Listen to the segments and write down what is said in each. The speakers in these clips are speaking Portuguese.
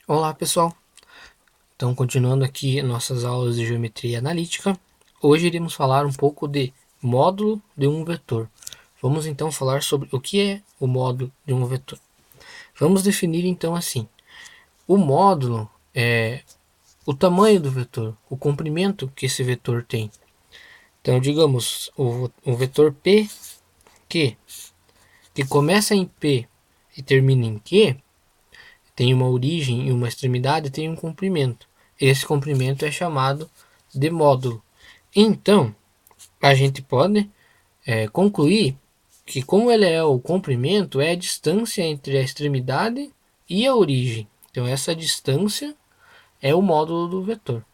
Olá pessoal, então continuando aqui nossas aulas de geometria analítica, hoje iremos falar um pouco de módulo de um vetor. Vamos então falar sobre o que é o módulo de um vetor. Vamos definir então assim, o módulo é o tamanho do vetor, o comprimento que esse vetor tem. Então digamos, o vetor P, que começa em P e termina em Q, tem uma origem e uma extremidade, tem um comprimento. Esse comprimento é chamado de módulo. Então, a gente pode concluir que como ele é o comprimento, é a distância entre a extremidade e a origem. Então, essa distância é o módulo do vetor.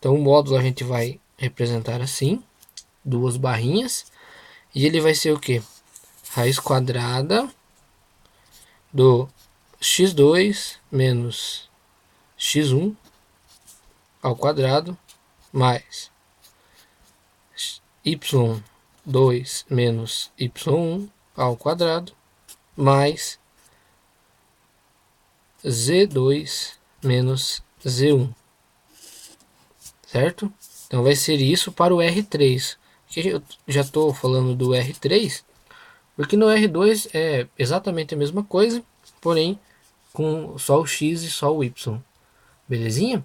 Então, o módulo a gente vai representar assim, duas barrinhas, e ele vai ser o quê? Raiz quadrada do x2 menos x1 ao quadrado mais y2 menos y1 ao quadrado mais z2 menos z1, certo? Então vai ser isso para o R3. Que eu já estou falando do R3, porque no R2 é exatamente a mesma coisa, porém com só o x e só o y. Belezinha?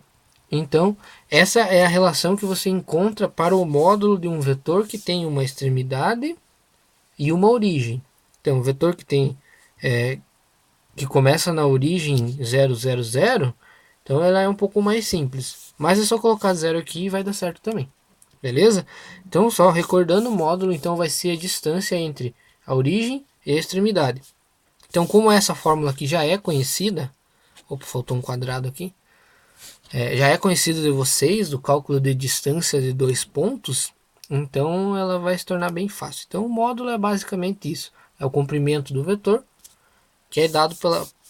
Então, essa é a relação que você encontra para o módulo de um vetor que tem uma extremidade e uma origem. Então, o vetor que tem que começa na origem 0, 0, 0, então ela é um pouco mais simples. Mas é só colocar 0 aqui e vai dar certo também. Beleza? Então, só recordando o módulo, então vai ser a distância entre a origem e a extremidade. Então, como essa fórmula aqui já é conhecida, opa, faltou um quadrado aqui, já é conhecida de vocês, do cálculo de distância de dois pontos, então ela vai se tornar bem fácil. Então, o módulo é basicamente isso, é o comprimento do vetor, que é dado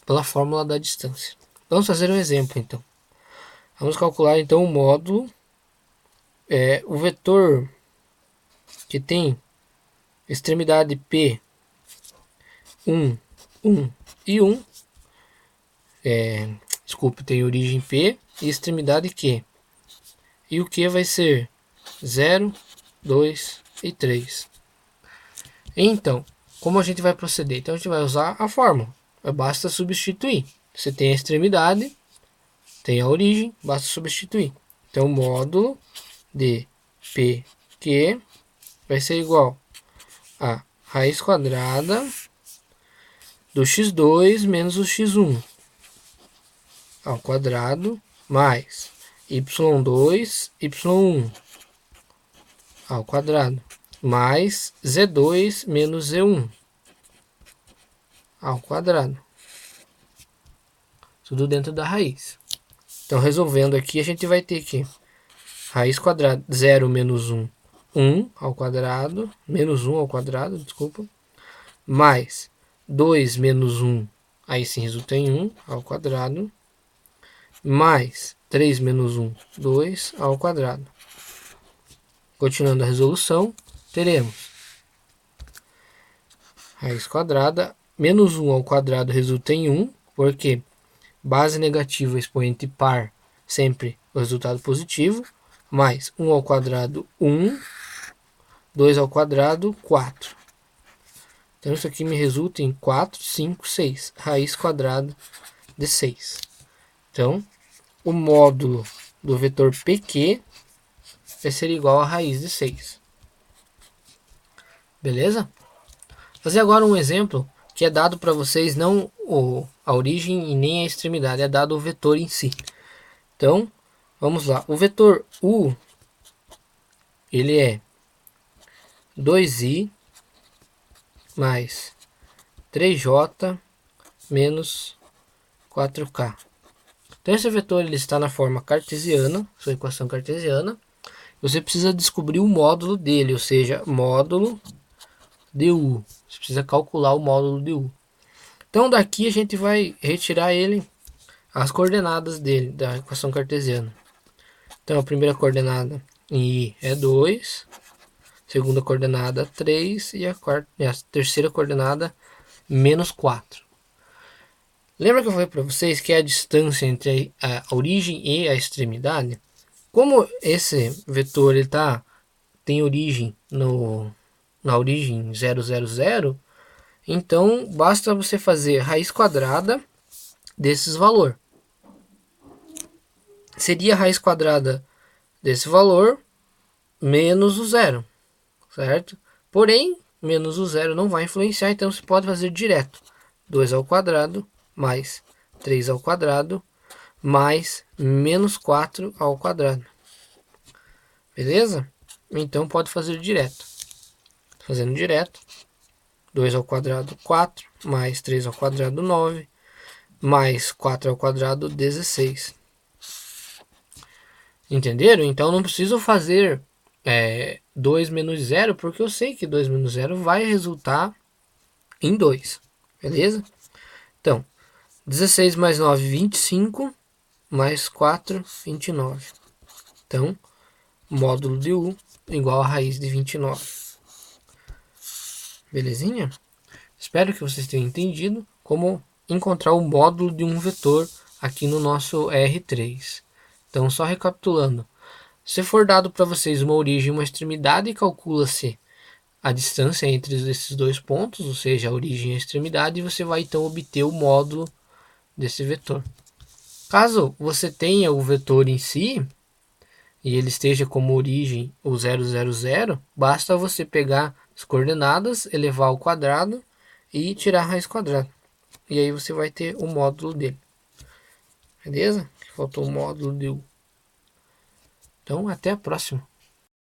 pela fórmula da distância. Vamos fazer um exemplo, então. Vamos calcular, então, o módulo, o vetor que tem extremidade P, 1, 1 e 1, desculpe, tem origem P e extremidade Q. E o Q vai ser 0, 2 e 3. Então, como a gente vai proceder? Então, a gente vai usar a fórmula. Basta substituir. Você tem a extremidade, tem a origem, basta substituir. Então, módulo de PQ vai ser igual a raiz quadrada do x2 menos o x1 ao quadrado mais y2, y1 ao quadrado mais z2 menos z1 ao quadrado. Tudo dentro da raiz. Então, resolvendo aqui, a gente vai ter que raiz quadrada 0 menos 1, 1 ao quadrado, menos 1 ao quadrado, desculpa, mais 2 menos 1, aí sim resulta em 1 ao quadrado, mais 3 menos 1, 2 ao quadrado. Continuando a resolução, teremos raiz quadrada, menos 1 ao quadrado resulta em 1, porque base negativa, expoente par, sempre o resultado positivo, mais 1 ao quadrado, 1, 2 ao quadrado, 4. Então, isso aqui me resulta em 4, 5, 6. Raiz quadrada de 6. Então, o módulo do vetor PQ vai ser igual a raiz de 6. Beleza? Vou fazer agora um exemplo que é dado para vocês não a origem e nem a extremidade, é dado o vetor em si. Então, vamos lá. O vetor U, ele é 2i mais 3j menos 4k. Então, esse vetor ele está na forma cartesiana, sua equação cartesiana. Você precisa descobrir o módulo dele, ou seja, módulo de U. Você precisa calcular o módulo de U. Então, daqui a gente vai retirar ele, as coordenadas dele, da equação cartesiana. Então, a primeira coordenada em I é 2, segunda coordenada 3 e a terceira coordenada menos 4. Lembra que eu falei para vocês que é a distância entre a origem e a extremidade? Como esse vetor ele tem origem na origem 0, então basta você fazer raiz quadrada desses valor. Seria a raiz quadrada desse valor menos o zero, certo? Porém, menos o zero não vai influenciar, então você pode fazer direto. 2 ao quadrado mais 3 ao quadrado mais menos 4 ao quadrado. Beleza? Então pode fazer direto. Fazendo direto, 2 ao quadrado 4, mais 3 ao quadrado 9, mais 4 ao quadrado 16. Entenderam? Então não preciso fazer 2 menos 0, porque eu sei que 2 menos 0 vai resultar em 2. Beleza? Então, 16 mais 9, 25, mais 4, 29. Então, módulo de U igual a raiz de 29. Belezinha? Espero que vocês tenham entendido como encontrar o módulo de um vetor aqui no nosso R3. Então, só recapitulando. Se for dado para vocês uma origem e uma extremidade, calcula-se a distância entre esses dois pontos, ou seja, a origem e a extremidade, e você vai então obter o módulo desse vetor. Caso você tenha o vetor em si, e ele esteja como origem o 0, basta você pegar as coordenadas, elevar ao quadrado e tirar a raiz quadrada. E aí você vai ter o módulo dele. Beleza? Faltou o módulo de U. Então, até a próxima.